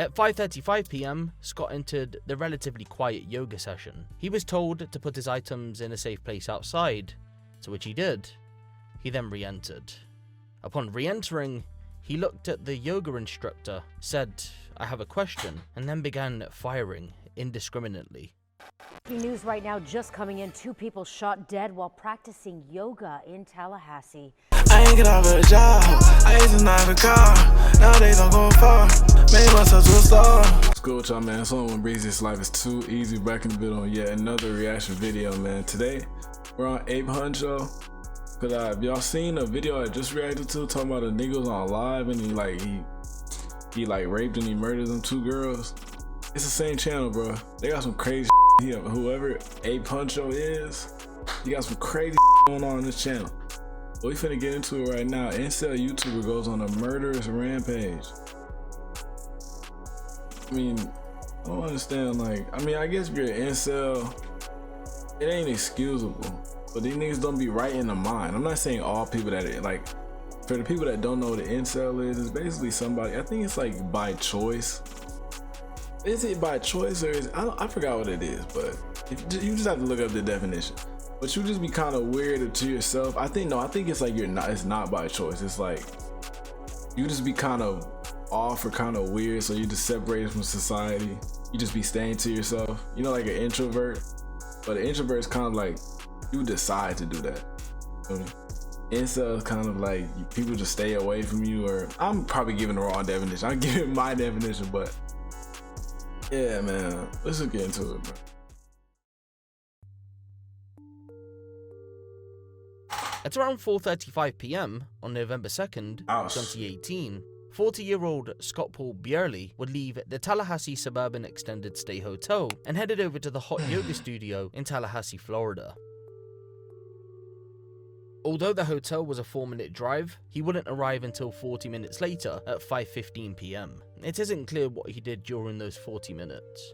At 5:35 p.m, Scott entered the relatively quiet yoga session. He was told to put his items in a safe place outside, to which he did. He then re-entered. Upon re-entering, he looked at the yoga instructor, said, "I have a question," and then began firing indiscriminately. News right now just coming in. 2 people shot dead while practicing yoga in Tallahassee. I ain't get off a job, I used to not a car. Nowadays I'm going far, made myself to a star. What's good with y'all, man? It's on 1Breezy Life. It's too easy. Back in the building on yet another reaction video, man. Today we're on Ape Hunt show. Cause have y'all seen a video I just reacted to talking about a nigga was on live and he raped and he murdered them 2 girls? It's the same channel, bro. They got some crazy shit. Whoever Ape Hunt show is, you got some crazy going on this channel. But we finna get into it right now. Incel YouTuber goes on a murderous rampage. I mean, I don't understand, I guess if you're an incel, it ain't excusable. But these niggas don't be right in the mind. I'm not saying all people that, for the people that don't know what an incel is, it's basically somebody, I think it's like by choice. Is it by choice or is, I forgot what it is, but you just have to look up the definition. But you just be kind of weird to yourself. I think it's like it's not by choice. It's like you just be kind of off or kind of weird, so you just separated from society. You just be staying to yourself. You know, like an introvert. But an introvert is kind of like you decide to do that. Incel is kind of like people just stay away from you, or I'm probably giving the wrong definition. I'm giving my definition, but yeah, man, let's just get into it, bro. At around 4:35 p.m. on November 2nd, 2018, 40-year-old Scott Paul Bierley would leave the Tallahassee Suburban Extended Stay Hotel and headed over to the hot yoga studio in Tallahassee, Florida. Although the hotel was a 4-minute drive, he wouldn't arrive until 40 minutes later at 5:15 p.m. It isn't clear what he did during those 40 minutes.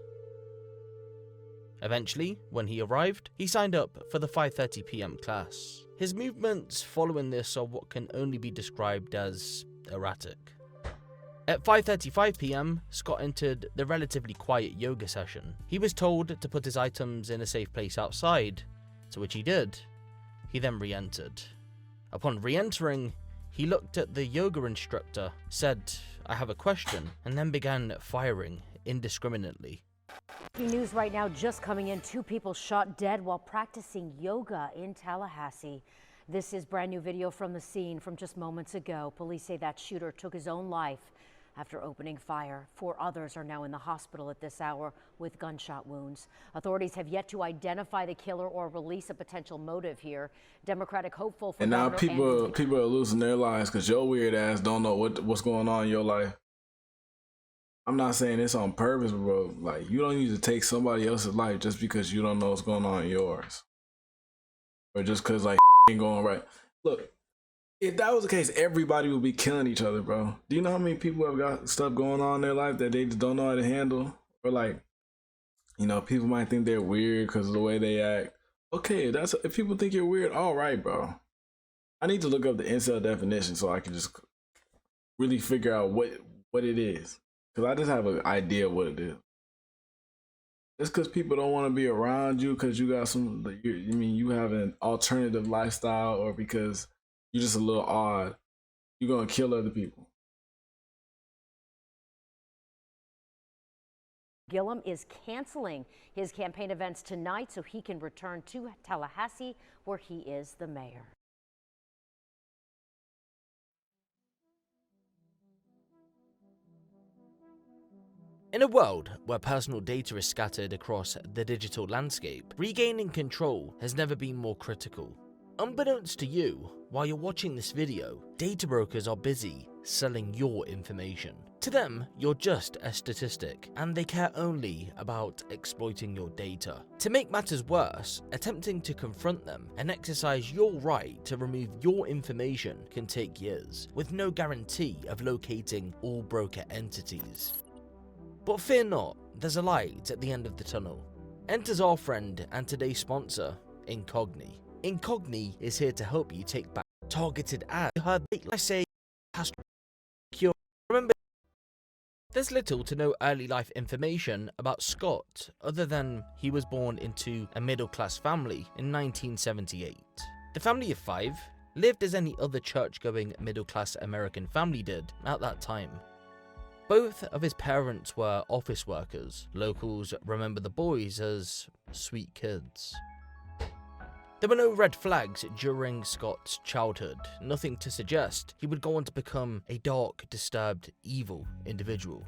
Eventually, when he arrived, he signed up for the 5:30 p.m. class. His movements following this are what can only be described as erratic. At 5:35 p.m, Scott entered the relatively quiet yoga session. He was told to put his items in a safe place outside, to which he did. He then re-entered. Upon re-entering, he looked at the yoga instructor, said, "I have a question," and then began firing indiscriminately. News right now just coming in. 2 people shot dead while practicing yoga in Tallahassee. This is brand new video from the scene from just moments ago. Police say that shooter took his own life after opening fire. 4 others are now in the hospital at this hour with gunshot wounds. Authorities have yet to identify the killer or release a potential motive here. Democratic hopeful for and now people are losing their lives because your weird ass don't know what's going on in your life. I'm not saying this on purpose, bro. Like, you don't need to take somebody else's life just because you don't know what's going on in yours, or just because ain't going right. Look, if that was the case, everybody would be killing each other, bro. Do you know how many people have got stuff going on in their life that they just don't know how to handle? Or people might think they're weird because of the way they act. Okay, if people think you're weird, all right, bro. I need to look up the incel definition so I can just really figure out what it is. Because I just have an idea of what it is. Just because people don't want to be around you because you got you have an alternative lifestyle, or because you're just a little odd, you're going to kill other people. Gillum is canceling his campaign events tonight so he can return to Tallahassee, where he is the mayor. In a world where personal data is scattered across the digital landscape, regaining control has never been more critical. Unbeknownst to you, while you're watching this video, data brokers are busy selling your information. To them, you're just a statistic, and they care only about exploiting your data. To make matters worse, attempting to confront them and exercise your right to remove your information can take years, with no guarantee of locating all broker entities. But fear not, there's a light at the end of the tunnel. Enters our friend and today's sponsor, Incogni. Incogni is here to help you take back targeted ads. You heard I say has secure. Remember There's little to no early life information about Scott other than he was born into a middle-class family in 1978. The family of 5 lived as any other church-going middle-class American family did at that time. Both of his parents were office workers. Locals remember the boys as sweet kids. There were no red flags during Scott's childhood, nothing to suggest he would go on to become a dark, disturbed, evil individual.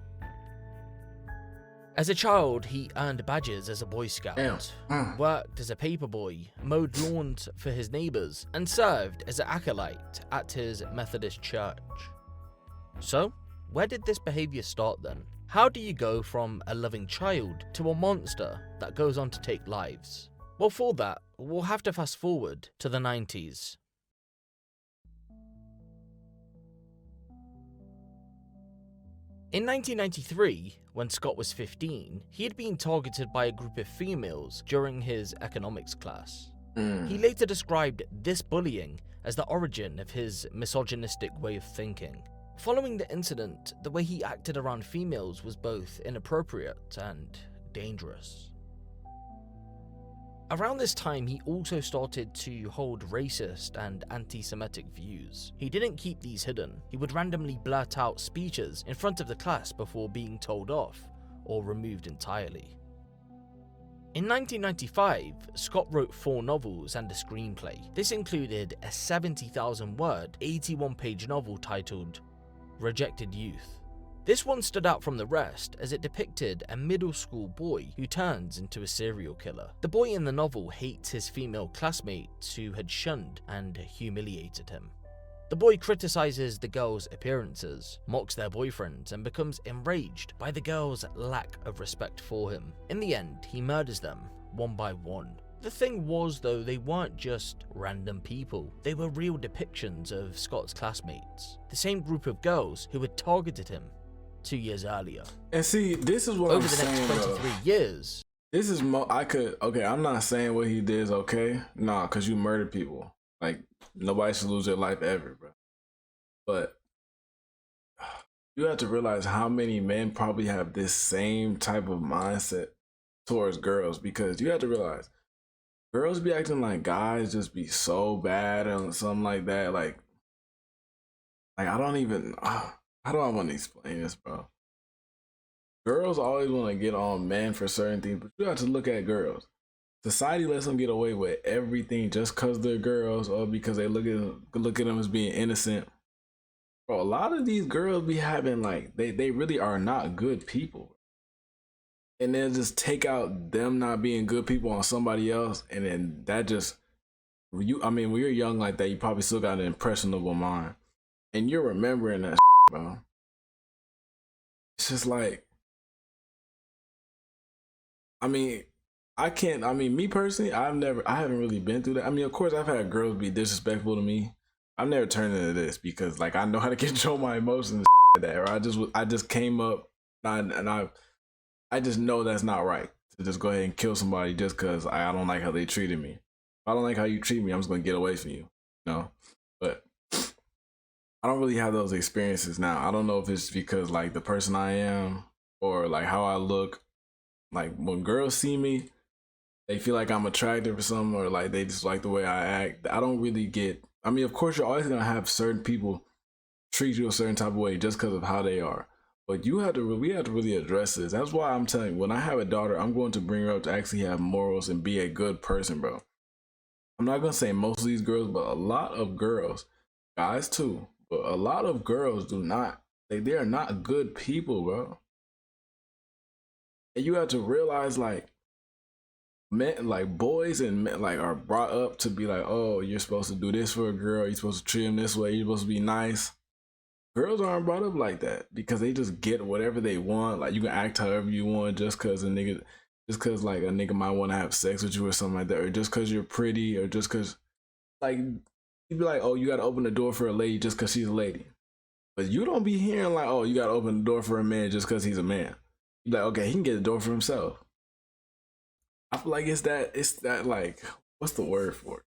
As a child, he earned badges as a Boy Scout, worked as a paperboy, mowed lawns for his neighbours, and served as an acolyte at his Methodist church. So, where did this behaviour start then? How do you go from a loving child to a monster that goes on to take lives? Well, for that, we'll have to fast forward to the 90s. In 1993, when Scott was 15, he had been targeted by a group of females during his economics class. He later described this bullying as the origin of his misogynistic way of thinking. Following the incident, the way he acted around females was both inappropriate and dangerous. Around this time, he also started to hold racist and anti-Semitic views. He didn't keep these hidden. He would randomly blurt out speeches in front of the class before being told off or removed entirely. In 1995, Scott wrote 4 novels and a screenplay. This included a 70,000-word, 81-page novel titled Rejected Youth. This one stood out from the rest as it depicted a middle school boy who turns into a serial killer. The boy in the novel hates his female classmates who had shunned and humiliated him. The boy criticizes the girls' appearances, mocks their boyfriends, and becomes enraged by the girls' lack of respect for him. In the end, he murders them one by one. The thing was though, they weren't just random people, they were real depictions of Scott's classmates, the same group of girls who had targeted him 2 years earlier. And see, this is what over I'm the saying, next 23 years. This is okay, I'm not saying what he did is okay. Nah, because you murdered people. Like, nobody should lose their life ever, bro. But you have to realize how many men probably have this same type of mindset towards girls, because you have to realize girls be acting like guys just be so bad or something like that. Like I don't even, how do I want to explain this, bro? Girls always want to get on men for certain things, but you have to look at girls. Society lets them get away with everything just because they're girls or because they look at them as being innocent. Bro, a lot of these girls be having like, they really are not good people. And then just take out them not being good people on somebody else, and then that just, when you're young like that, you probably still got an impressionable mind. And you're remembering that, bro. It's just like, me personally, I haven't really been through that. I mean, of course, I've had girls be disrespectful to me. I've never turned into this because, like, I know how to control my emotions like that. Or I just came up and I just know that's not right to just go ahead and kill somebody just because I don't like how they treated me. If I don't like how you treat me, I'm just gonna get away from you. But I don't really have those experiences now. I don't know if it's because like the person I am or like how I look. Like when girls see me, they feel like I'm attractive or something, or like they just like the way I act. I don't really get, of course you're always gonna have certain people treat you a certain type of way just because of how they are. But we have to really address this. That's why I'm telling you, when I have a daughter, I'm going to bring her up to actually have morals and be a good person, bro. I'm not gonna say most of these girls, but a lot of girls, guys too, but a lot of girls do not, they are not good people, bro. And you have to realize, like, men, like boys and men, like are brought up to be like, oh, you're supposed to do this for a girl, you're supposed to treat them this way, you're supposed to be nice. Girls aren't brought up like that because they just get whatever they want. Like you can act however you want just cause like a nigga might want to have sex with you or something like that, or just cause you're pretty, or just cause like you'd be like, oh, you gotta open the door for a lady just cause she's a lady. But you don't be hearing like, oh, you gotta open the door for a man just cause he's a man. You're like, okay, he can get the door for himself. I feel like it's that like, what's the word for it?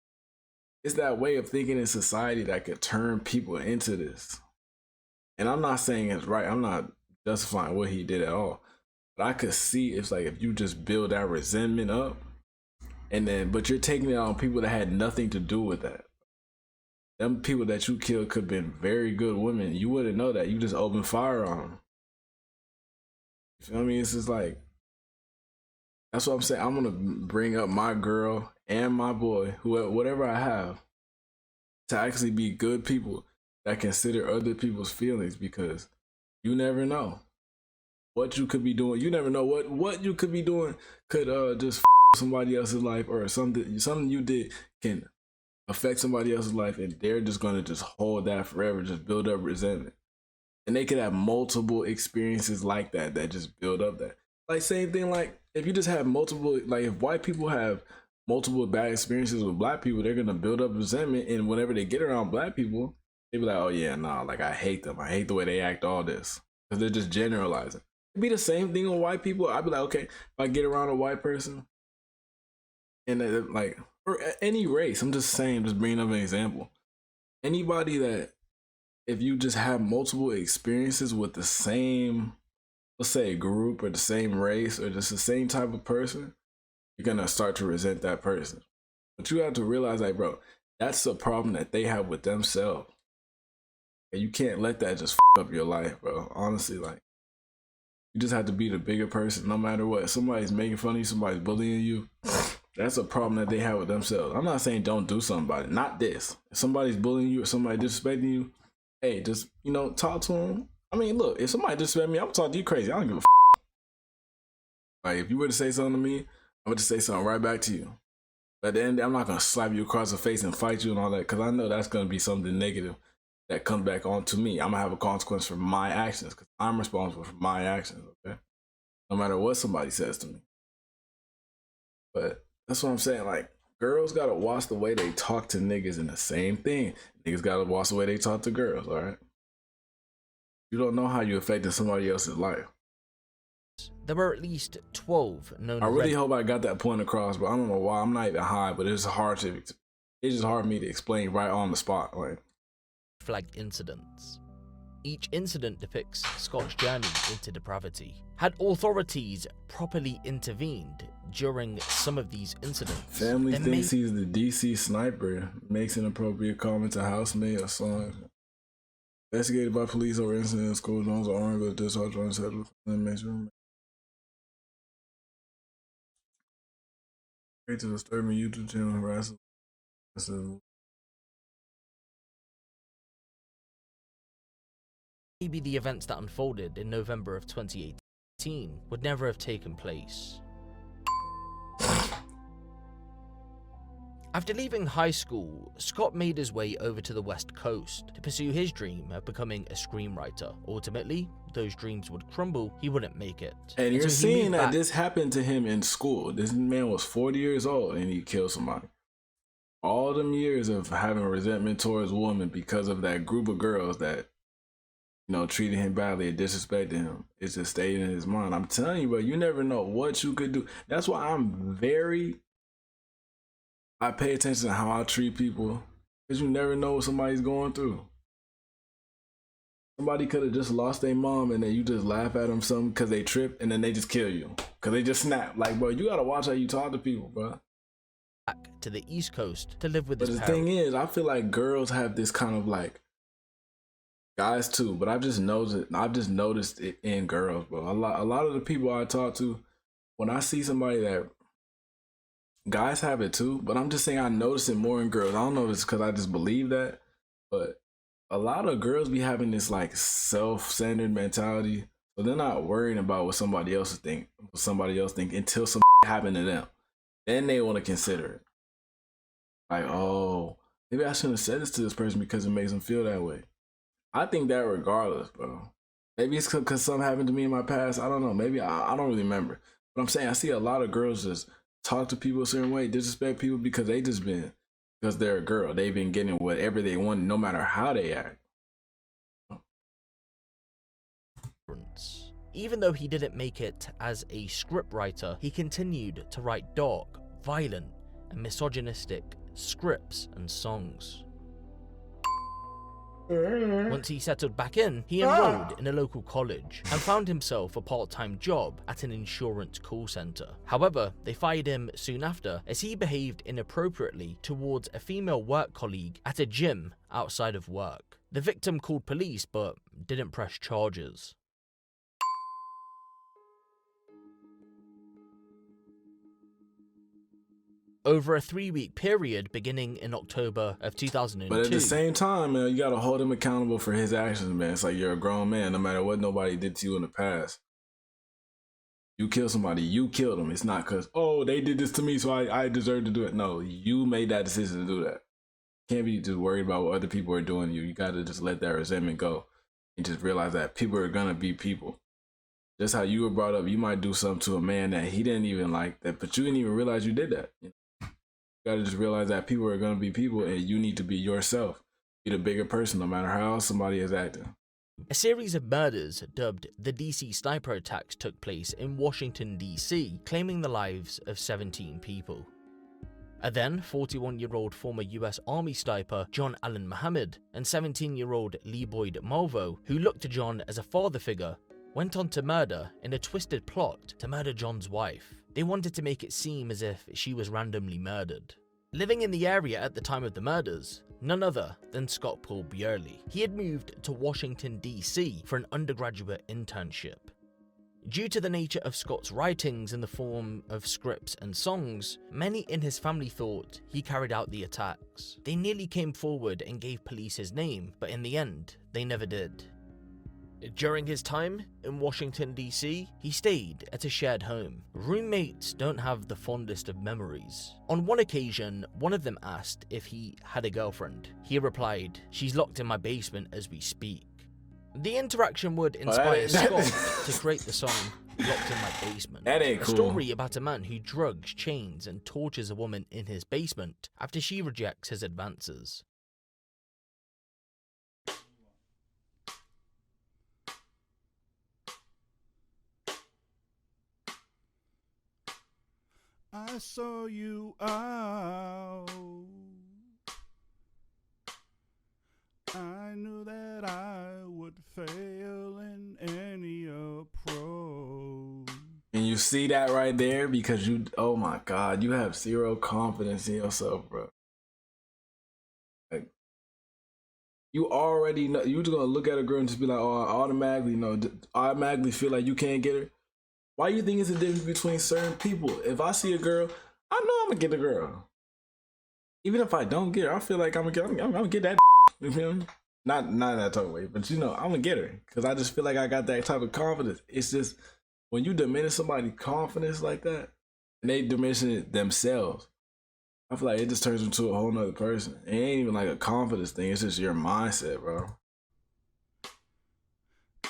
It's that way of thinking in society that could turn people into this. And I'm not saying it's right. I'm not justifying what he did at all. But I could see it's like if you just build that resentment up, and then but you're taking it on people that had nothing to do with that. Them people that you killed could have been very good women. You wouldn't know that. You just open fire on them. You feel me? It's just like, that's what I'm saying. I'm gonna bring up my girl and my boy, whoever, whatever I have, to actually be good people that consider other people's feelings, because you never know what you could be doing. You never know what you could be doing could just somebody else's life, or something you did can affect somebody else's life, and they're just gonna just hold that forever, just build up resentment. And they could have multiple experiences like that just build up that. Like, same thing, like if you just have multiple, like if white people have multiple bad experiences with black people, they're gonna build up resentment, and whenever they get around black people, they be like, oh yeah, nah, like I hate them. I hate the way they act, all this. Because they're just generalizing. It'd be the same thing with white people. I'd be like, okay, if I get around a white person, and like, or any race, I'm just saying, just bringing up an example. Anybody that, if you just have multiple experiences with the same, let's say, group or the same race or just the same type of person, you're gonna start to resent that person. But you have to realize, like, bro, that's a problem that they have with themselves. And you can't let that just up your life, bro. Honestly, like, you just have to be the bigger person no matter what. If somebody's making fun of you, somebody's bullying you, that's a problem that they have with themselves. I'm not saying don't do something about it. Not this. If somebody's bullying you or somebody disrespecting you, hey, just, talk to them. I mean, look, if somebody disrespect me, I'm gonna talk to you crazy. I don't give a Like, if you were to say something to me, I'm gonna just say something right back to you. But at the end, I'm not gonna slap you across the face and fight you and all that, because I know that's gonna be something negative that comes back onto me. I'm gonna have a consequence for my actions, because I'm responsible for my actions, okay? No matter what somebody says to me. But that's what I'm saying. Like, girls gotta watch the way they talk to niggas, and the same thing. Niggas gotta watch the way they talk to girls, all right? You don't know how you affected somebody else's life. There were at least 12 known. I really hope I got that point across, but I don't know why. I'm not even high, but it's just hard for me to explain right on the spot. Like, flagged incidents. Each incident depicts Scott's journey into depravity. Had authorities properly intervened during some of these incidents, family thinks he's the DC sniper, makes inappropriate comment to housemate or son. Investigated by police over incident in school, zones are armed with discharge on his head with room. To disturbing YouTube channel harassing. Maybe the events that unfolded in November of 2018 would never have taken place. After leaving high school, Scott made his way over to the West Coast to pursue his dream of becoming a screenwriter. Ultimately, those dreams would crumble, he wouldn't make it. And you're seeing that this happened to him in school. This man was 40 years old and he killed somebody. All them years of having resentment towards women because of that group of girls that, treated him badly and disrespected him, it just stayed in his mind. I'm telling you, bro, you never know what you could do. That's why I pay attention to how I treat people, because you never know what somebody's going through. Somebody could have just lost their mom and then you just laugh at them something because they trip and then they just kill you because they just snap. Like, bro, you gotta watch how you talk to people, bro. Back to the East Coast to live with his parents. But the thing is, I feel like girls have this kind of, like, guys too, but I've just noticed it in girls, bro. A lot of the people I talk to, when I see somebody that, guys have it too, but I'm just saying I notice it more in girls. I don't know if it's because I just believe that, but a lot of girls be having this, like, self-centered mentality, so they're not worrying about what somebody else think until something happened to them. Then they want to consider it. Like, oh, maybe I shouldn't have said this to this person because it makes them feel that way. I think that regardless, bro. Maybe it's because something happened to me in my past. I don't know. Maybe I don't really remember. But I'm saying I see a lot of girls just talk to people a certain way, disrespect people because they're a girl. They've been getting whatever they want, no matter how they act. Even though he didn't make it as a scriptwriter, he continued to write dark, violent, and misogynistic scripts and songs. Once he settled back in, he enrolled in a local college and found himself a part-time job at an insurance call center. However, they fired him soon after as he behaved inappropriately towards a female work colleague at a gym outside of work. The victim called police but didn't press charges. Over a 3-week period beginning in October of 2002. But at the same time, man, you gotta hold him accountable for his actions, man. It's like you're a grown man, no matter what nobody did to you in the past. You kill somebody, you killed them. It's not because, oh, they did this to me, so I deserve to do it. No, you made that decision to do that. You can't be just worried about what other people are doing to you. You gotta just let that resentment go and just realize that people are gonna be people. Just how you were brought up, you might do something to a man that he didn't even like that, but you didn't even realize you did that. You gotta just realize that people are gonna be people and you need to be yourself. Be the bigger person no matter how somebody is acting. A series of murders dubbed the DC sniper attacks took place in Washington, D.C., claiming the lives of 17 people. A then 41-year-old former US Army sniper John Allen Muhammad and 17-year-old Lee Boyd Malvo, who looked to John as a father figure, went on to murder in a twisted plot to murder John's wife. They wanted to make it seem as if she was randomly murdered. Living in the area at the time of the murders, none other than Scott Paul Bierley. He had moved to Washington, D.C. for an undergraduate internship. Due to the nature of Scott's writings in the form of scripts and songs, many in his family thought he carried out the attacks. They nearly came forward and gave police his name, but in the end, they never did. During his time in Washington, D.C., he stayed at a shared home. Roommates don't have the fondest of memories. On one occasion, one of them asked if he had a girlfriend. He replied, "She's locked in my basement as we speak." The interaction would inspire Scott to create the song Locked in My Basement. That ain't cool. A story about a man who drugs, chains, and tortures a woman in his basement after she rejects his advances. I saw you out. I knew that I would fail in any approach. And you see that right there because you, oh my God, you have zero confidence in yourself, bro. Like, you already know, you just gonna look at a girl and just be like, oh, I automatically feel like you can't get her. Why do you think it's a difference between certain people? If I see a girl, I know I'm gonna get the girl. Even if I don't get her, I feel like I'm gonna get that. You feel me? Not in that type of way, but you know, I'm gonna get her because I just feel like I got that type of confidence. It's just when you diminish somebody's confidence like that, and they diminish it themselves, I feel like it just turns into a whole nother person. It ain't even like a confidence thing. It's just your mindset, bro.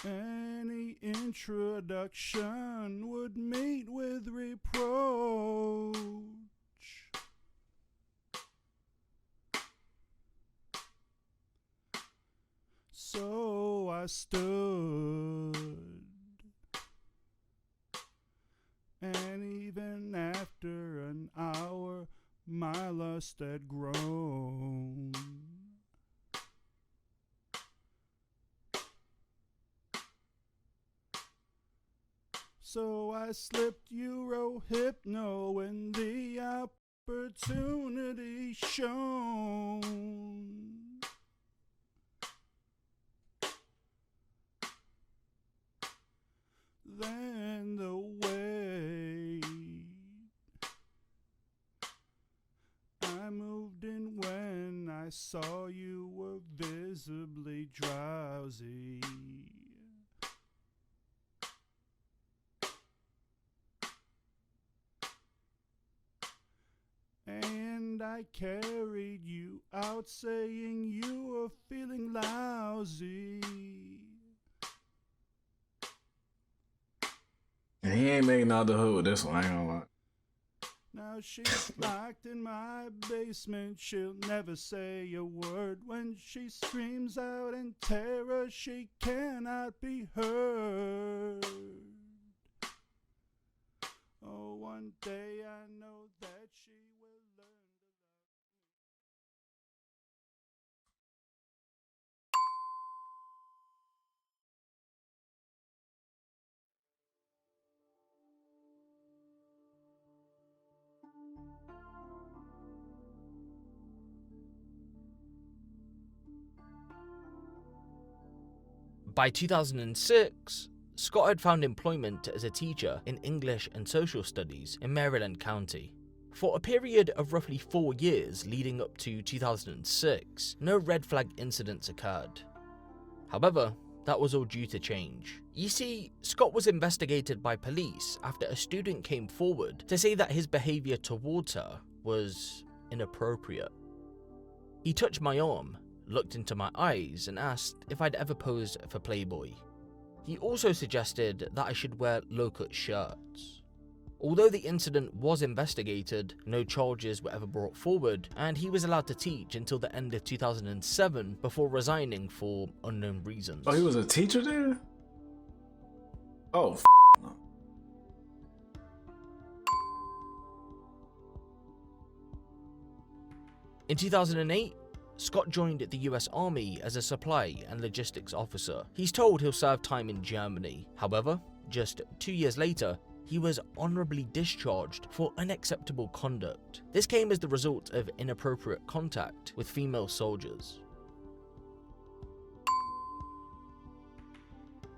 Any introduction would meet with reproach. So I stood, and even after an hour, my lust had grown. So I slipped Euro-hypno when the opportunity shone. Then the way I moved in when I saw you were visibly drowsy. And I carried you out saying you were feeling lousy. And he ain't making out the hood with this one, I ain't gonna lie. Now she's locked in my basement. She'll never say a word. When she screams out in terror, she cannot be heard. Oh, one day I know that she will learn to love me. By 2006, Scott had found employment as a teacher in English and Social Studies in Maryland County. For a period of roughly 4 years leading up to 2006, no red flag incidents occurred. However, that was all due to change. You see, Scott was investigated by police after a student came forward to say that his behaviour towards her was inappropriate. He touched my arm, looked into my eyes, and asked if I'd ever posed for Playboy. He also suggested that I should wear low-cut shirts. Although the incident was investigated, no charges were ever brought forward, and he was allowed to teach until the end of 2007 before resigning for unknown reasons. Oh, he was a teacher there? Oh, no. In 2008, Scott joined the US Army as a supply and logistics officer. He's told he'll serve time in Germany. However, just 2 years later, he was honorably discharged for unacceptable conduct. This came as the result of inappropriate contact with female soldiers.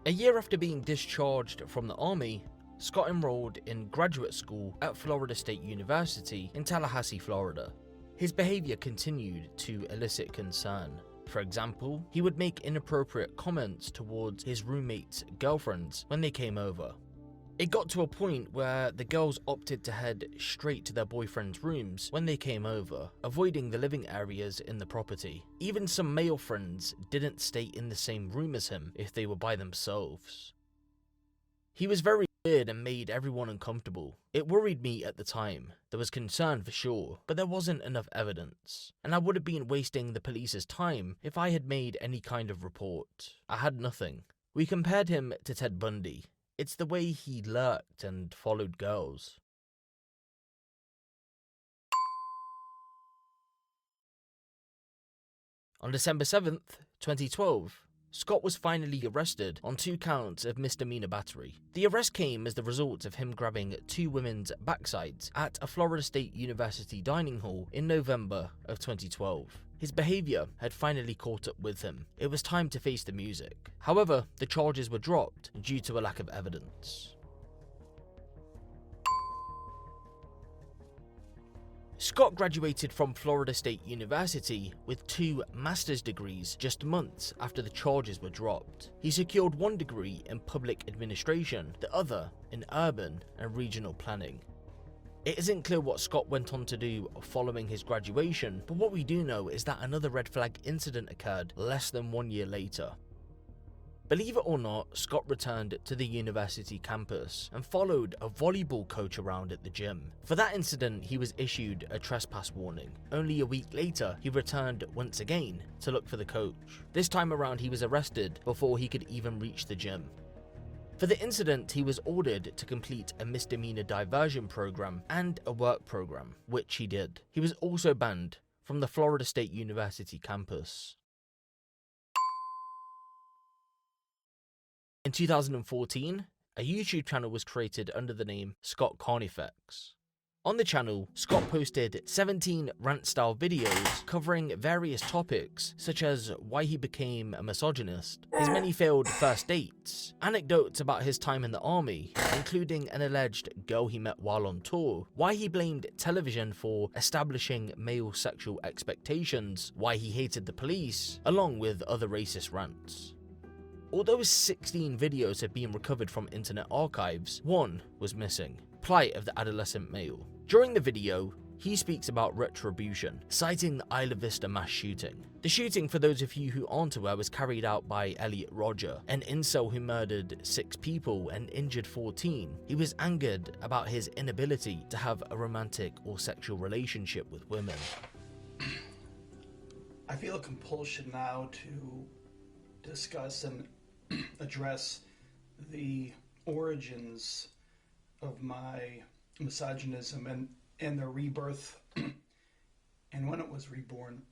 A year after being discharged from the Army, Scott enrolled in graduate school at Florida State University in Tallahassee, Florida. His behavior continued to elicit concern. For example, he would make inappropriate comments towards his roommates' girlfriends when they came over. It got to a point where the girls opted to head straight to their boyfriends' rooms when they came over, avoiding the living areas in the property. Even some male friends didn't stay in the same room as him if they were by themselves. He was very weird and made everyone uncomfortable. It worried me at the time. There was concern for sure, but there wasn't enough evidence, and I would have been wasting the police's time if I had made any kind of report. I had nothing. We compared him to Ted Bundy. It's the way he lurked and followed girls. On December 7th, 2012, Scott was finally arrested on 2 counts of misdemeanor battery. The arrest came as the result of him grabbing 2 women's backsides at a Florida State University dining hall in November of 2012. His behaviour had finally caught up with him. It was time to face the music. However, the charges were dropped due to a lack of evidence. Scott graduated from Florida State University with 2 master's degrees just months after the charges were dropped. He secured 1 degree in public administration, the other in urban and regional planning. It isn't clear what Scott went on to do following his graduation, but what we do know is that another red flag incident occurred less than 1 year later. Believe it or not, Scott returned to the university campus and followed a volleyball coach around at the gym. For that incident, he was issued a trespass warning. Only a week later, he returned once again to look for the coach. This time around, he was arrested before he could even reach the gym. For the incident, he was ordered to complete a misdemeanor diversion program and a work program, which he did. He was also banned from the Florida State University campus. In 2014, a YouTube channel was created under the name Scott Carnifex. On the channel, Scott posted 17 rant-style videos covering various topics such as why he became a misogynist, his many failed first dates, anecdotes about his time in the army, including an alleged girl he met while on tour, why he blamed television for establishing male sexual expectations, why he hated the police, along with other racist rants. Although 16 videos have been recovered from internet archives, 1 was missing: plight of the adolescent male. During the video, he speaks about retribution, citing the Isla Vista mass shooting. The shooting, for those of you who aren't aware, was carried out by Elliot Rodger, an incel who murdered 6 people and injured 14. He was angered about his inability to have a romantic or sexual relationship with women. I feel a compulsion now to discuss and address the origins of my misogynism and the rebirth and when it was reborn.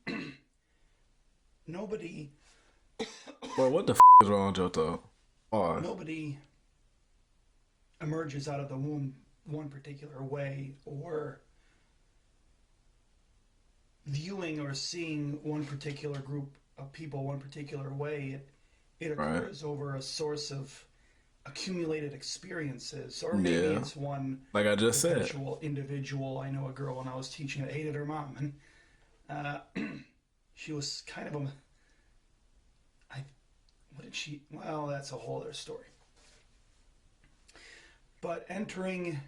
Nobody... Bro, what the is wrong with your thought? Oh. Nobody emerges out of the womb one particular way, or viewing or seeing one particular group of people one particular way. it Right. occurs over a source of accumulated experiences, or maybe Yeah. it's one Like I just said. perpetual individual. I know a girl when I was teaching that hated her mom, and she was kind of a, what did she, well, that's a whole other story. But entering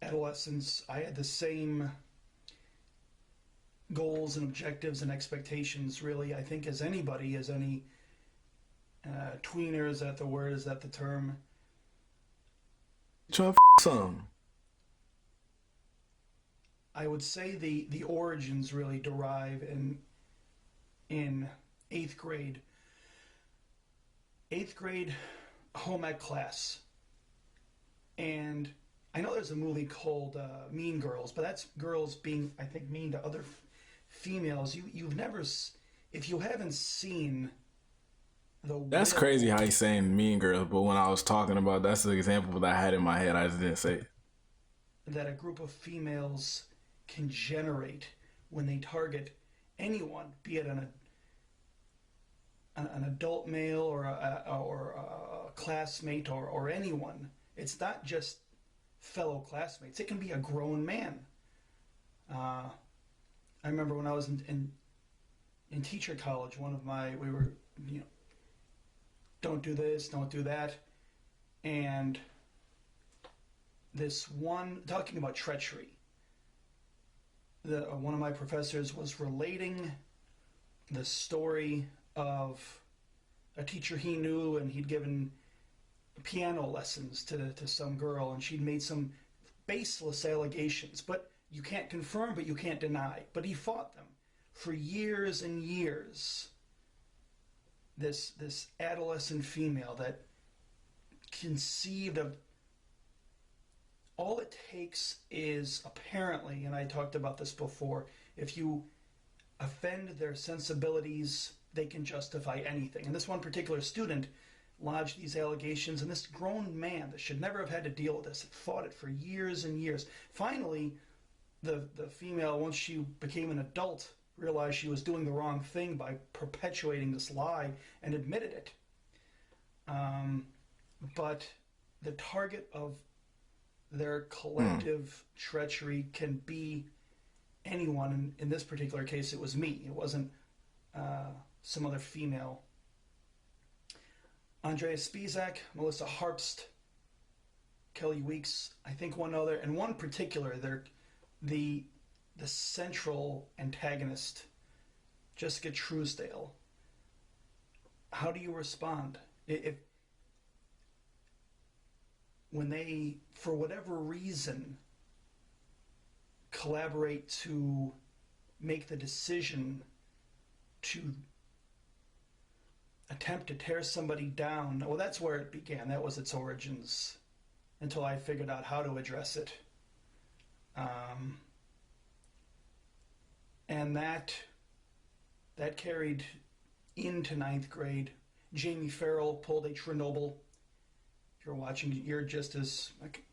adolescence, I had the same goals and objectives and expectations, really, I think, as anybody, as any tweener. Is that the word? Is that the term? Trying to some. I would say the origins really derive in eighth grade. Eighth grade home ec class. And I know there's a movie called Mean Girls, but that's girls being, I think, mean to other females. You've never, if you haven't seen the That's crazy how he's saying Mean Girls, but when I was talking about, that's the example that I had in my head. I just didn't say it. That a group of females can generate when they target anyone, be it an adult male or a classmate or anyone. It's not just fellow classmates. It can be a grown man. I remember when I was in teacher college, we were, don't do this, don't do that. And this one, talking about treachery, one of my professors was relating the story of a teacher he knew, and he'd given piano lessons to some girl, and she'd made some baseless allegations, but you can't confirm, but you can't deny. But he fought them for years and years. This adolescent female that conceived of, all it takes is, apparently, and I talked about this before, if you offend their sensibilities, they can justify anything. And this one particular student lodged these allegations, and this grown man that should never have had to deal with this fought it for years and years. Finally, the female, once she became an adult, realized she was doing the wrong thing by perpetuating this lie and admitted it. But the target of their collective treachery can be anyone. In this particular case, it was me. It wasn't some other female. Andrea Spizak, Melissa Harpst, Kelly Weeks, I think one other, and one particular, they're the central antagonist, Jessica Truesdale. How do you respond if when they, for whatever reason, collaborate to make the decision to attempt to tear somebody down? Well, that's where it began. That was its origins, until I figured out how to address it. And that carried into ninth grade. Jamie Farrell pulled a Chernobyl. If you're watching, you're just as, like,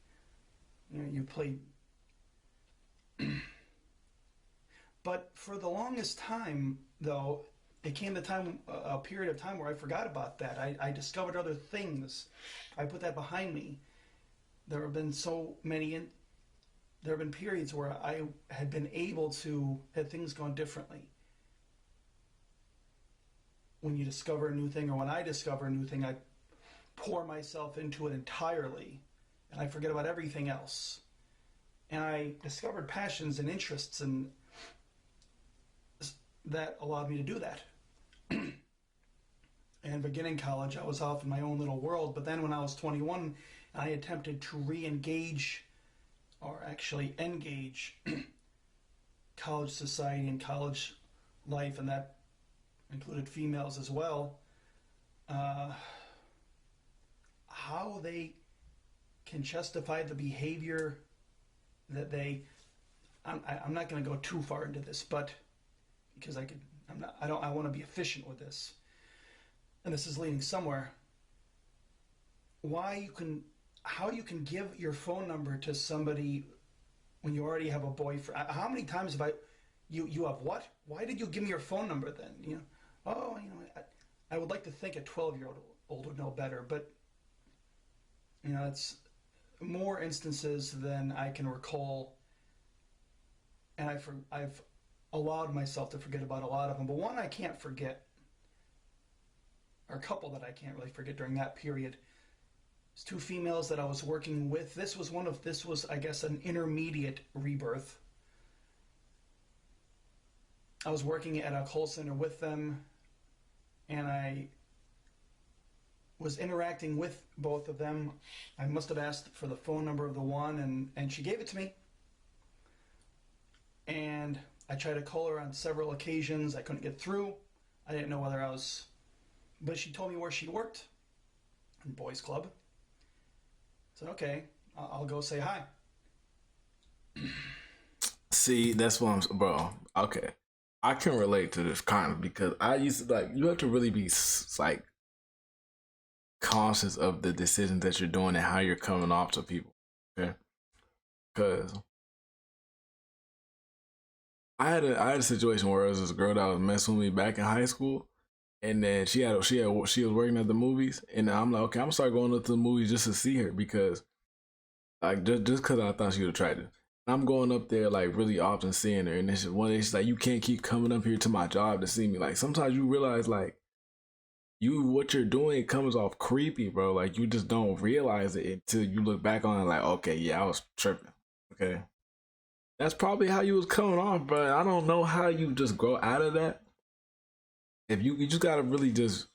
you played. But for the longest time, though, it came a period of time where I forgot about that. I discovered other things. I put that behind me. There have been so many, there have been periods where I had been able to, had things gone differently. When you discover a new thing, or when I discover a new thing, I pour myself into it entirely, and I forget about everything else. And I discovered passions and interests, and that allowed me to do that. And beginning college, I was off in my own little world. But then when I was 21, I attempted to re-engage, or actually engage, college society and college life, and that included females as well. How they can justify the behavior that they, I'm not going to go too far into this, but because I want to be efficient with this, and this is leading somewhere. How you can give your phone number to somebody when you already have a boyfriend? How many times have you have what? Why did you give me your phone number then? I would like to think a 12-year-old would know better, but you know, it's more instances than I can recall, and I've allowed myself to forget about a lot of them. But one I can't forget, or a couple that I can't really forget during that period. It's two females that I was working with. This was I guess an intermediate rebirth. I was working at a call center with them, and I was interacting with both of them. I must have asked for the phone number of the one, and she gave it to me. And I tried to call her on several occasions. I couldn't get through. I didn't know whether I was... But she told me where she worked, in Boys Club. I said, okay, I'll go say hi. See, that's what I'm, bro. Okay, I can relate to this kind of, because I used to, like, you have to really be like conscious of the decisions that you're doing and how you're coming off to people. Okay, because I had a situation where there was this girl that was messing with me back in high school, and then she was working at the movies, and I'm like, okay, I'm gonna start going up to the movies just to see her, because like just because I thought she was attractive. I'm going up there like really often seeing her, and it's just one day she's like, you can't keep coming up here to my job to see me. Like sometimes you realize like what you're doing comes off creepy, bro. Like you just don't realize it until you look back on it like, okay, yeah, I was tripping. Okay. That's probably how you was coming off, but I don't know how you just grow out of that. If you just gotta really just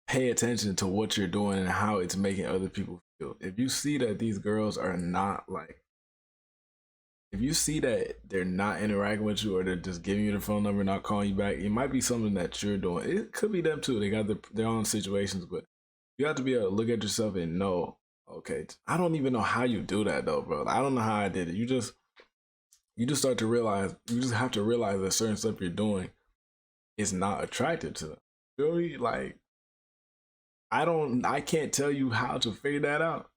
pay attention to what you're doing and how it's making other people feel. If you see that these girls are not like, if you see that they're not interacting with you, or they're just giving you the phone number and not calling you back, it might be something that you're doing. It could be them too. They got their own situations, but you have to be able to look at yourself and know, okay, I don't even know how you do that though, bro. I don't know how I did it. You just start to realize, you just have to realize that certain stuff you're doing is not attractive to them. Really, like, I can't tell you how to figure that out.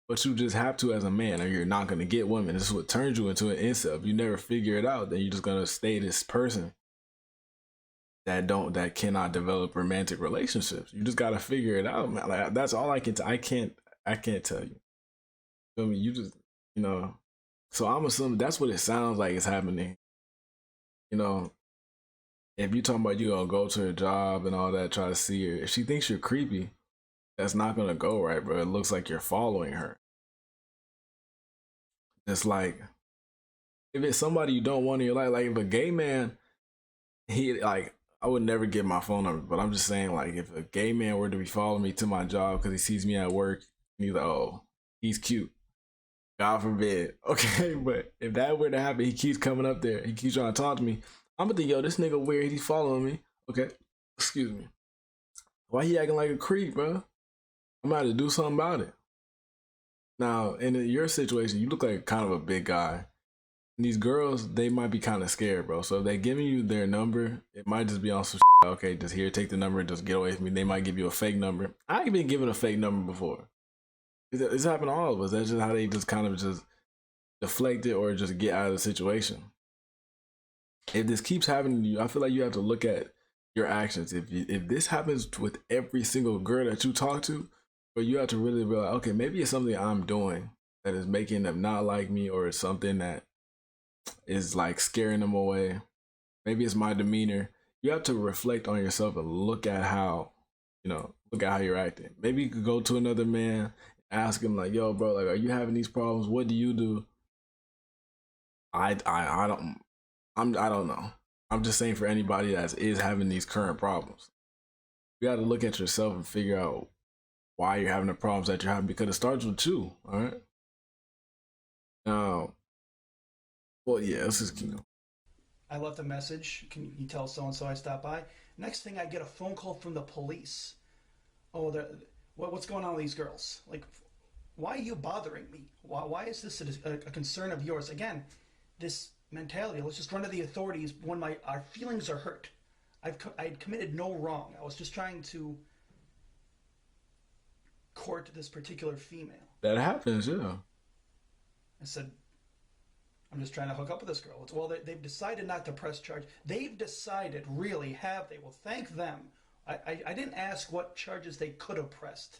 But you just have to as a man, or you're not gonna get women. This is what turns you into an incel. If you never figure it out, then you're just gonna stay this person that cannot develop romantic relationships. You just gotta figure it out, man. Like that's all I can. I can't tell you. I mean, you just, you know. So I'm assuming that's what it sounds like is happening. You know, if you talking about you gonna go to her job and all that, try to see her. If she thinks you're creepy, that's not gonna go right, bro. It looks like you're following her. It's like, if it's somebody you don't want in your life, like if a gay man, he like, I would never give my phone number, but I'm just saying, like, if a gay man were to be following me to my job because he sees me at work, and he's like, oh, he's cute. God forbid. Okay, but if that were to happen, he keeps coming up there, he keeps trying to talk to me, I'm gonna think, yo, this nigga weird, he's following me. Okay, excuse me. Why he acting like a creep, bro? I'm gonna have to do something about it. Now, in your situation, you look like kind of a big guy. And these girls, they might be kind of scared, bro. So if they giving you their number, it might just be on some shit. Okay, just here, take the number, just get away from me. They might give you a fake number. I've been given a fake number before. It's happened to all of us. That's just how they just kind of just deflect it or just get out of the situation. If this keeps happening to you, I feel like you have to look at your actions. If this happens with every single girl that you talk to, but you have to really realize, okay, maybe it's something I'm doing that is making them not like me, or it's something that is like scaring them away. Maybe it's my demeanor. You have to reflect on yourself and look at how, look at how you're acting. Maybe you could go to another man, ask him like, yo, bro, like, are you having these problems? What do you do? I don't know. I'm just saying, for anybody that is having these current problems, you got to look at yourself and figure out why you're having the problems that you're having, because it starts with you. All right. Now, well, yeah, let's just keep going. I left a message. Can you tell so-and-so I stopped by? Next thing, I get a phone call from the police. Oh, what's going on with these girls? Like, why are you bothering me? Why is this a concern of yours? Again, this mentality, let's just run to the authorities when our feelings are hurt. I'd committed no wrong. I was just trying to court this particular female. That happens, yeah. I said, I'm just trying to hook up with this girl. Well, they've decided not to press charge. They've decided, really, have they? Well, thank them. I didn't ask what charges they could have pressed.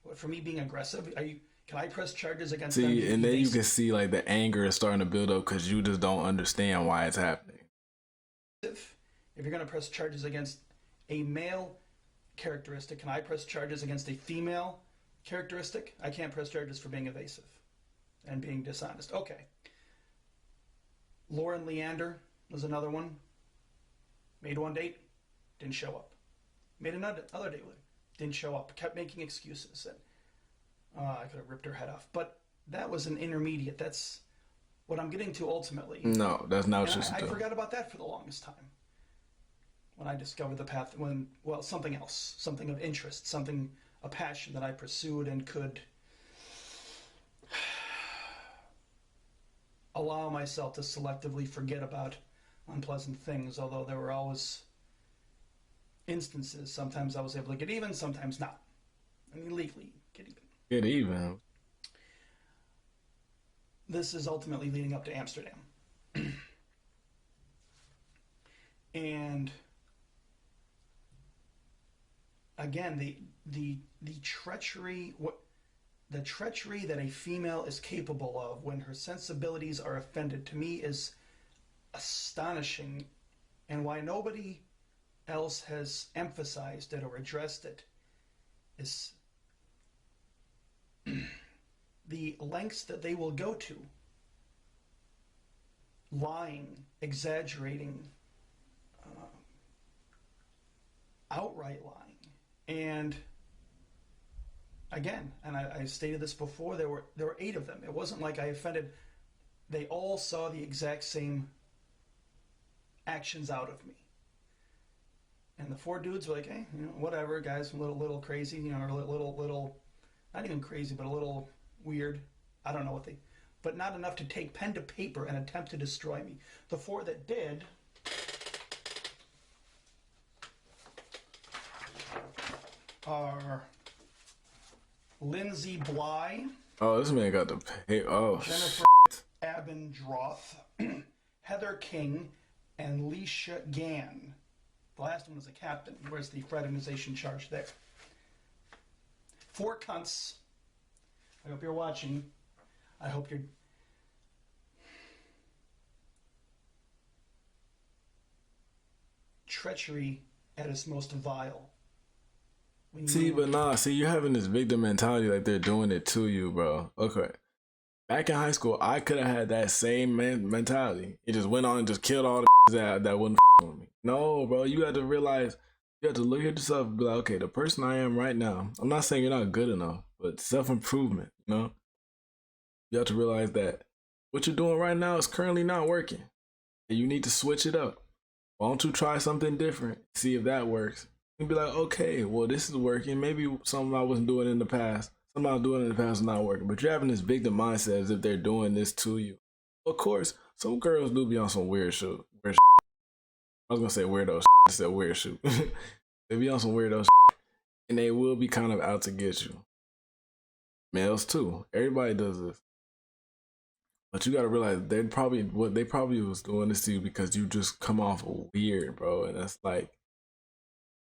What, for me being aggressive? Can I press charges against them? See, and then you can see like the anger is starting to build up because you just don't understand why it's happening. If you're going to press charges against a male characteristic, can I press charges against a female characteristic? I can't press charges for being evasive and being dishonest. Okay. Lauren Leander was another one. Made one date, didn't show up. Made another date with her, didn't show up. Kept making excuses. And I could have ripped her head off. But that was an intermediate. That's what I'm getting to ultimately. No, that's not what I you're forgot about that for the longest time. When I discovered the path, something else, something of interest, a passion that I pursued and could allow myself to selectively forget about unpleasant things, although there were always instances. Sometimes I was able to get even, sometimes not. I mean, legally get even. Get even. This is ultimately leading up to Amsterdam. And again, the treachery, the treachery that a female is capable of when her sensibilities are offended, to me is astonishing, and why nobody else has emphasized it or addressed it is the lengths that they will go to. Lying, exaggerating, outright lying. And again, and I stated this before, there were 8 of them. It wasn't like I offended. They all saw the exact same actions out of me. And the 4 dudes were like, hey, whatever, guys, a little crazy, or a little, not even crazy, but a little weird. I don't know but not enough to take pen to paper and attempt to destroy me. The 4 that did are Lindsay Bly. Oh, this man got the pay. Oh, Jennifer Abendroth, Heather King, and Leisha Gann. The last one was a captain. Where's the fraternization charge there? 4 cunts. I hope you're watching. I hope you're... Treachery at its most vile. see, but nah, see, you're having this victim mentality like they're doing it to you, bro. Okay. Back in high school, I could have had that same mentality. It just went on and just killed all the that wouldn't with me. No, bro, you have to realize, you have to look at yourself and be like, okay, the person I am right now, I'm not saying you're not good enough, but self-improvement, You have to realize that what you're doing right now is currently not working. And you need to switch it up. Why don't you try something different, see if that works? And be like, okay, well, this is working. Maybe something I wasn't doing in the past. Something I was doing in the past is not working. But you're having this victim mindset as if they're doing this to you. Of course, some girls do be on some weird shit. I was gonna say weirdo shit. I said weird shit. They be on some weirdo shit. And they will be kind of out to get you. Males too. Everybody does this. But you gotta realize they probably was doing this to you because you just come off weird, bro. And that's like,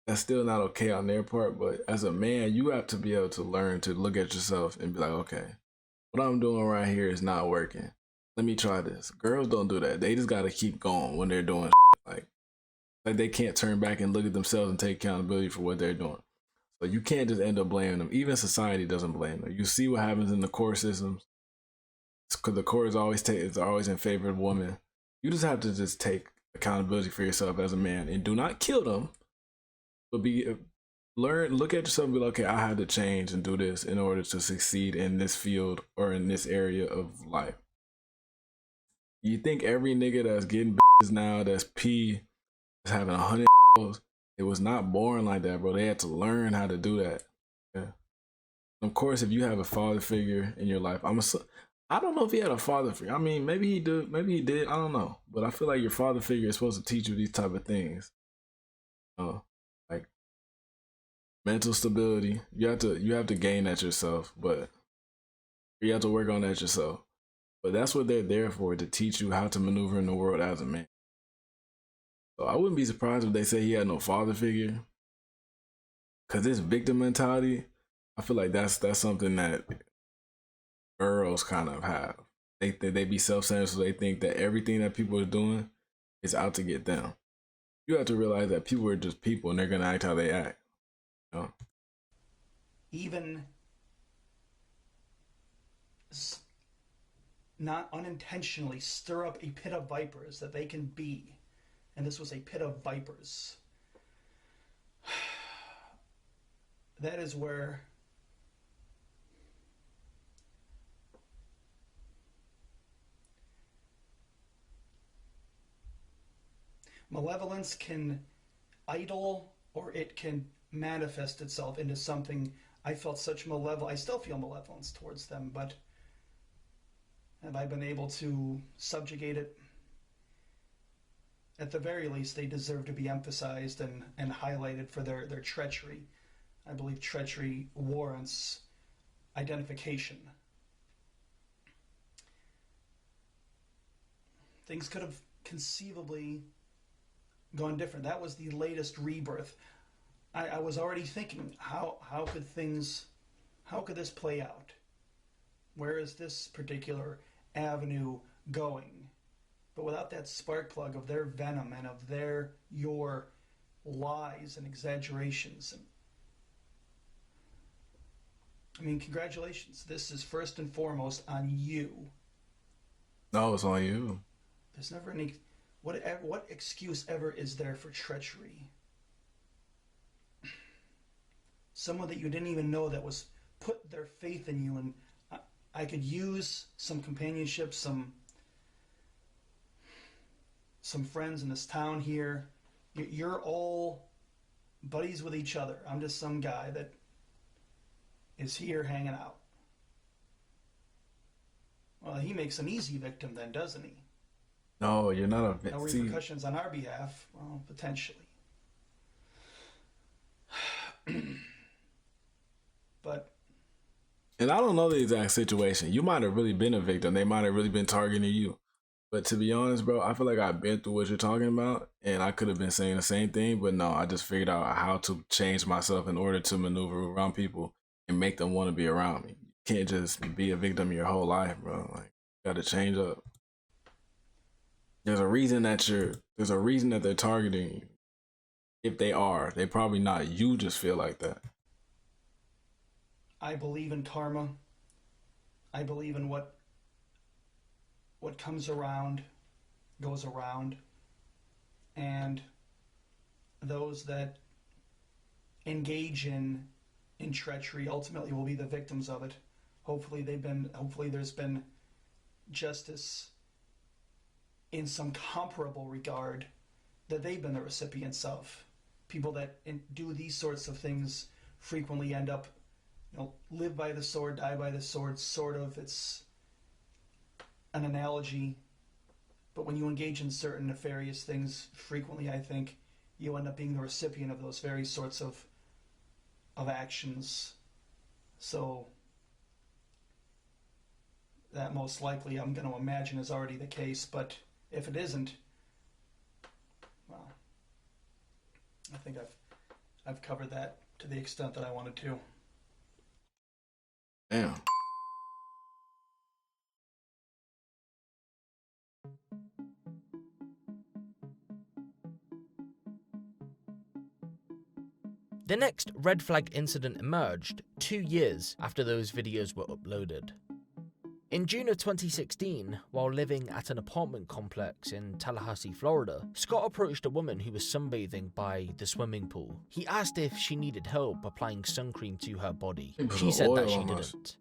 that's still not okay on their part. But as a man, you have to be able to learn to look at yourself and be like, okay, what I'm doing right here is not working. Let me try this. Girls don't do that. They just gotta keep going when they're doing shit. Like they can't turn back and look at themselves and take accountability for what they're doing. So you can't just end up blaming them. Even society doesn't blame them. You see what happens in the court systems. Because the court is always in favor of women. You just have to just take accountability for yourself as a man and do not kill them, but look at yourself and be like, okay, I have to change and do this in order to succeed in this field or in this area of life. You think every nigga that's getting bitches now, that's is having 100 it was not born like that, bro. They had to learn how to do that. Yeah. Of course, if you have a father figure in your life, I don't know if he had a father figure. I mean, maybe he did. I don't know. But I feel like your father figure is supposed to teach you these type of things. Like mental stability. You have to gain that yourself, but you have to work on that yourself. But that's what they're there for, to teach you how to maneuver in the world as a man. So I wouldn't be surprised if they say he had no father figure. because this victim mentality, I feel like that's something that girls kind of have. They be self-centered, so they think that everything that people are doing is out to get them. You have to realize that people are just people, and they're gonna act how they act. You know? Even not unintentionally stir up a pit of vipers that they can be. And this was a pit of vipers. That is where malevolence can idle, or it can manifest itself into something. I felt such I still feel malevolence towards them, but have I been able to subjugate it? At the very least, they deserve to be emphasized and highlighted for their treachery. I believe treachery warrants identification. Things could have conceivably gone different. That was the latest rebirth. I was already thinking, how could this play out? Where is this particular avenue going? But without that spark plug of their venom and of your lies and exaggerations. I mean, congratulations. This is first and foremost on you. No, it's on you. There's never any... What excuse ever is there for treachery? Someone that you didn't even know that was put their faith in you, and I could use some companionship, some friends in this town here. You're all buddies with each other. I'm just some guy that is here hanging out. Well, he makes an easy victim then, doesn't he? No, you're not a victim. No repercussions on our behalf. Well, potentially. But... And I don't know the exact situation. You might have really been a victim. They might have really been targeting you. But to be honest, bro, I feel like I've been through what you're talking about, and I could have been saying the same thing, but no, I just figured out how to change myself in order to maneuver around people and make them want to be around me. You can't just be a victim your whole life, bro. Like, you got to change up. There's a reason that they're targeting you. If they are, they probably not. You just feel like that. I believe in karma. I believe in what comes around goes around, and those that engage in treachery ultimately will be the victims of it. Hopefully there's been justice in some comparable regard that they've been the recipients of. People that do these sorts of things frequently end up, live by the sword, die by the sword, sort of. It's an analogy, but when you engage in certain nefarious things frequently, I think you end up being the recipient of those very sorts of actions. So that most likely, I'm going to imagine, is already the case, but if it isn't, well, I think I've covered that to the extent that I wanted to. Damn. The next red flag incident emerged 2 years after those videos were uploaded. In June of 2016, while living at an apartment complex in Tallahassee, Florida, Scott approached a woman who was sunbathing by the swimming pool. He asked if she needed help applying sun cream to her body. She said that she didn't.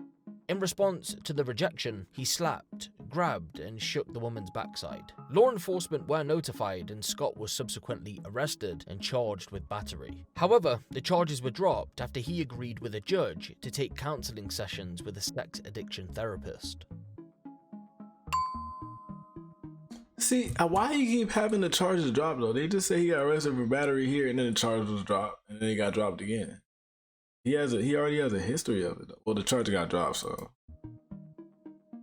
In response to the rejection, he slapped, grabbed, and shook the woman's backside. Law enforcement were notified, and Scott was subsequently arrested and charged with battery. However, the charges were dropped after he agreed with a judge to take counseling sessions with a sex addiction therapist. See, why you keep having the charges dropped though? They just say he got arrested for battery here, and then the charge was dropped, and then he got dropped again. He already has a history of it though. Well, the charge got dropped, so.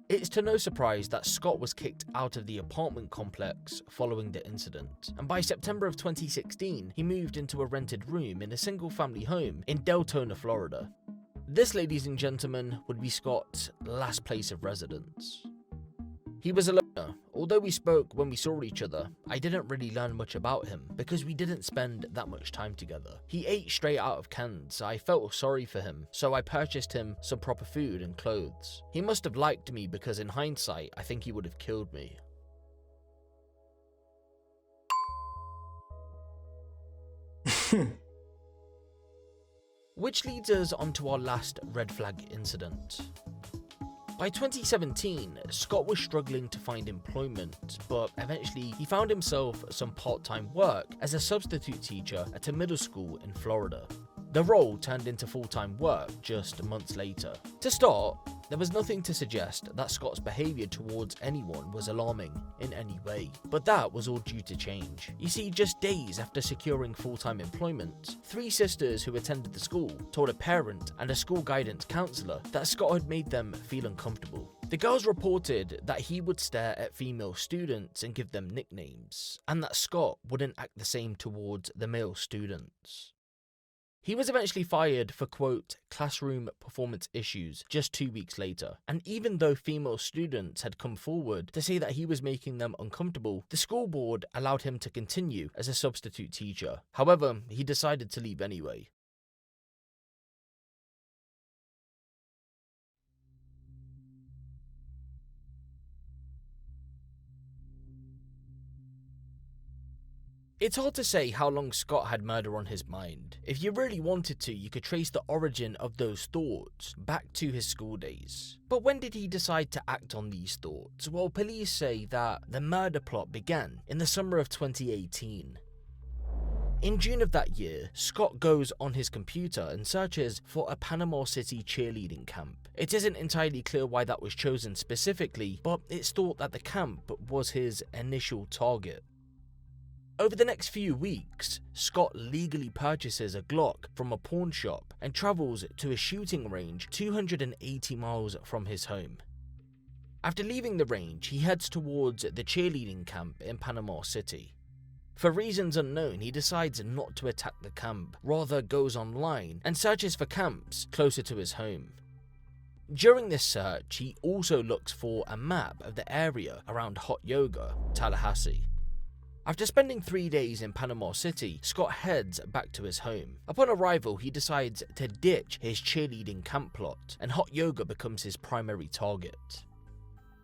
It's to no surprise that Scott was kicked out of the apartment complex following the incident, and by September of 2016, he moved into a rented room in a single-family home in Deltona, Florida. This, ladies and gentlemen, would be Scott's last place of residence. He was a loner. Although we spoke when we saw each other, I didn't really learn much about him because we didn't spend that much time together. He ate straight out of cans. I felt sorry for him, so I purchased him some proper food and clothes. He must have liked me because in hindsight, I think he would have killed me. Which leads us onto our last red flag incident. By 2017, Scott was struggling to find employment, but eventually he found himself some part-time work as a substitute teacher at a middle school in Florida. The role turned into full-time work just months later. To start, there was nothing to suggest that Scott's behaviour towards anyone was alarming in any way, but that was all due to change. You see, just days after securing full-time employment, 3 sisters who attended the school told a parent and a school guidance counsellor that Scott had made them feel uncomfortable. The girls reported that he would stare at female students and give them nicknames, and that Scott wouldn't act the same towards the male students. He was eventually fired for, quote, classroom performance issues just 2 weeks later, and even though female students had come forward to say that he was making them uncomfortable, the school board allowed him to continue as a substitute teacher. However, he decided to leave anyway. It's hard to say how long Scott had murder on his mind. If you really wanted to, you could trace the origin of those thoughts back to his school days. But when did he decide to act on these thoughts? Well, police say that the murder plot began in the summer of 2018. In June of that year, Scott goes on his computer and searches for a Panama City cheerleading camp. It isn't entirely clear why that was chosen specifically, but it's thought that the camp was his initial target. Over the next few weeks, Scott legally purchases a Glock from a pawn shop and travels to a shooting range 280 miles from his home. After leaving the range, he heads towards the cheerleading camp in Panama City. For reasons unknown, he decides not to attack the camp, rather goes online and searches for camps closer to his home. During this search, he also looks for a map of the area around Hot Yoga, Tallahassee. After spending 3 days in Panama City, Scott heads back to his home. Upon arrival, he decides to ditch his cheerleading camp plot, and Hot Yoga becomes his primary target.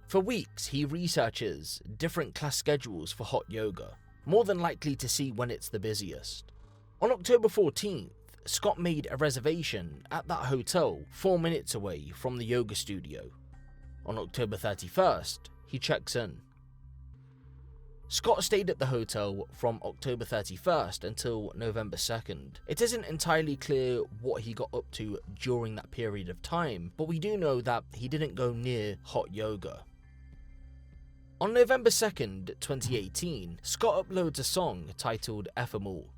For weeks, he researches different class schedules for Hot Yoga, more than likely to see when it's the busiest. On October 14th, Scott made a reservation at that hotel 4 minutes away from the yoga studio. On October 31st, he checks in. Scott stayed at the hotel from October 31st until November 2nd. It isn't entirely clear what he got up to during that period of time, but we do know that he didn't go near Hot Yoga. On November 2nd, 2018, Scott uploads a song titled F 'em All.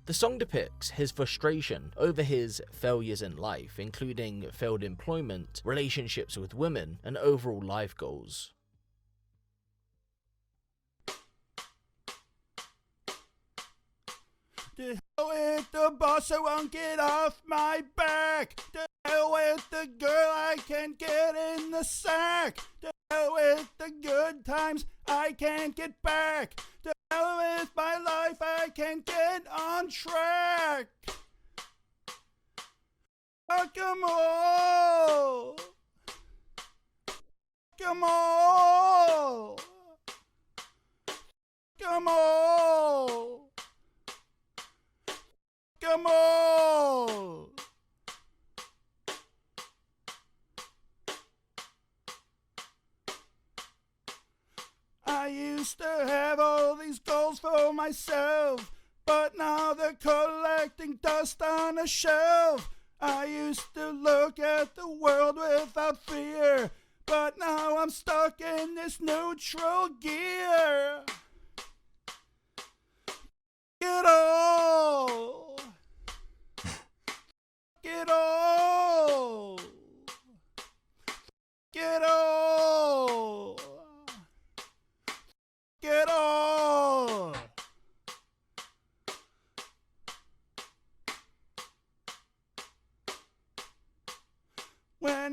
The song depicts his frustration over his failures in life, including failed employment, relationships with women, and overall life goals. To hell with the boss, I won't get off my back. To hell with the girl, I can't get in the sack. To hell with the good times, I can't get back. To hell with my life, I can't get on track. Fuck 'em all. Fuck 'em all. Fuck 'em all. Come on! I used to have all these goals for myself, but now they're collecting dust on a shelf. I used to look at the world without fear, but now I'm stuck in this neutral gear. Get all! Get all! Get all!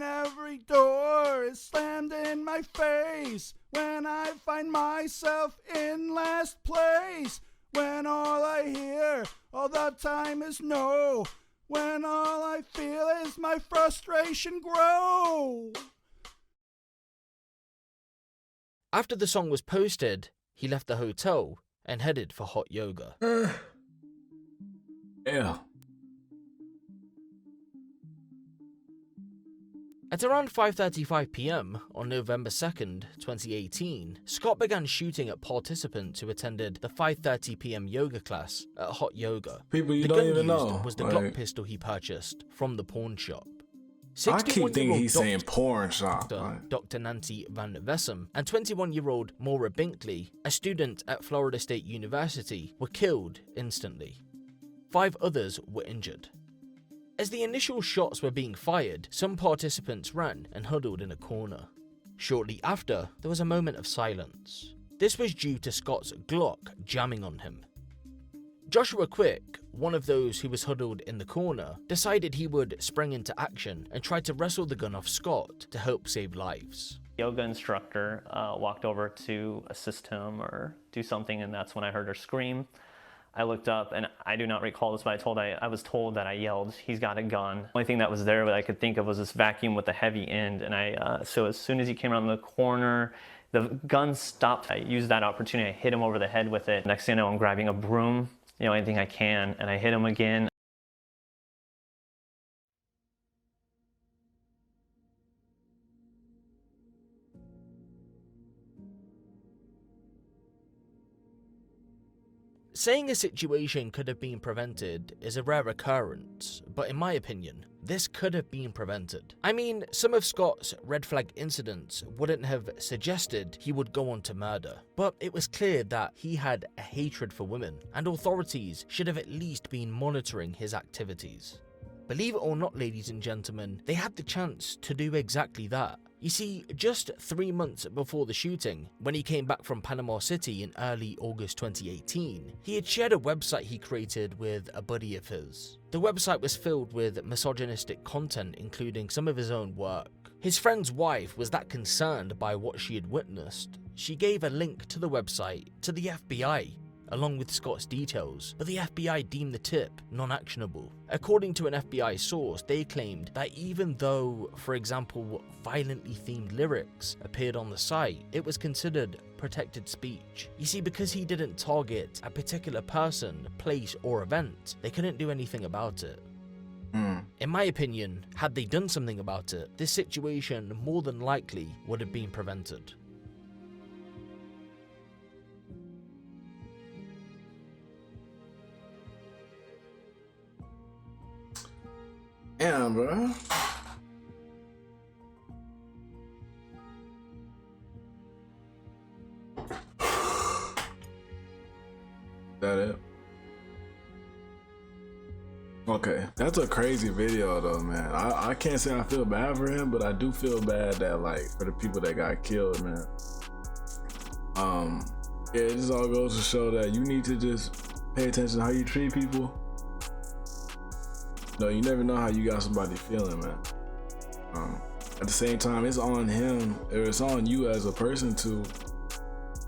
every door is slammed in my face, when I find myself in last place, when all I hear all the time is no, when all I feel is my frustration grow. After the song was posted, he left the hotel and headed for hot yoga. Yeah. At around 5:35 p.m. on November 2nd, 2018, Scott began shooting at participants who attended the 5:30 p.m. yoga class at Hot Yoga. People you the don't gun even used know. was the Like, Glock pistol he purchased from the pawn shop. I keep thinking he's saying Doctor porn shop. Like, Dr. Nancy Van Vessem and 21-year-old Maura Binkley, a student at Florida State University, were killed instantly. 5 others were injured. As the initial shots were being fired, some participants ran and huddled in a corner. Shortly after, there was a moment of silence. This was due to Scott's Glock jamming on him. Joshua Quick, one of those who was huddled in the corner, decided he would spring into action and try to wrestle the gun off Scott to help save lives. Yoga instructor walked over to assist him or do something, and that's when I heard her scream. I looked up, and I do not recall this, but I was told that I yelled, "He's got a gun." The only thing that was there that I could think of was this vacuum with a heavy end, and so as soon as he came around the corner, the gun stopped. I used that opportunity, I hit him over the head with it. Next thing I know, I'm grabbing a broom, anything I can, and I hit him again. Saying a situation could have been prevented is a rare occurrence, but in my opinion, this could have been prevented. I mean, some of Scott's red flag incidents wouldn't have suggested he would go on to murder, but it was clear that he had a hatred for women, and authorities should have at least been monitoring his activities. Believe it or not, ladies and gentlemen, they had the chance to do exactly that. You see, just 3 months before the shooting, when he came back from Panama City in early August 2018, he had shared a website he created with a buddy of his. The website was filled with misogynistic content, including some of his own work. His friend's wife was that concerned by what she had witnessed, she gave a link to the website to the FBI, along with Scott's details, but the FBI deemed the tip non-actionable. According to an FBI source, they claimed that even though, for example, violently themed lyrics appeared on the site, it was considered protected speech. You see, because he didn't target a particular person, place, or event, they couldn't do anything about it. In my opinion, had they done something about it, this situation more than likely would have been prevented. damn, bro. That it? Okay, that's a crazy video though, man. I can't say I feel bad for him, but I do feel bad that, like, for the people that got killed, man. Yeah, it just all goes to show that you need to just pay attention to how you treat people. No, you never know how you got somebody feeling, man. At the same time, it's on him, or it's on you as a person to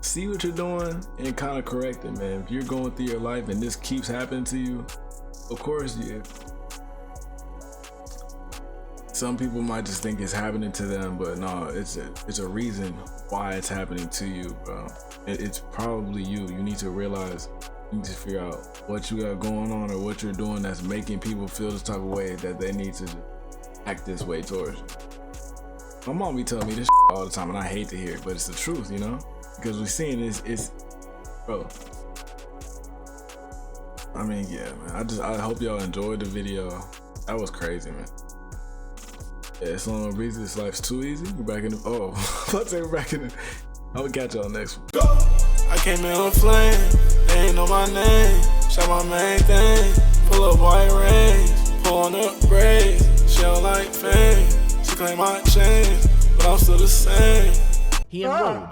see what you're doing and kind of correct it, man. If you're going through your life and this keeps happening to you, of course, some people might just think it's happening to them, but no, it's a reason why it's happening to you, bro. It's probably you. You need to realize, you need to figure out what you got going on or what you're doing that's making people feel this type of way that they need to act this way towards you. My mom be telling me this all the time, and I hate to hear it, but it's the truth, you know? Because we're seeing this, bro. I mean, yeah, man. I hope y'all enjoyed the video. That was crazy, man. Yeah, it's on Breezy. This life's too easy. We're back in the, let's say we're back in the, I'm gonna catch y'all next one. I came in on flame, they ain't know my name. Shot my main thing, pull up white rings, pulling up braids. She don't like fame, she claim my chain, but I'm still the same. He enrolled in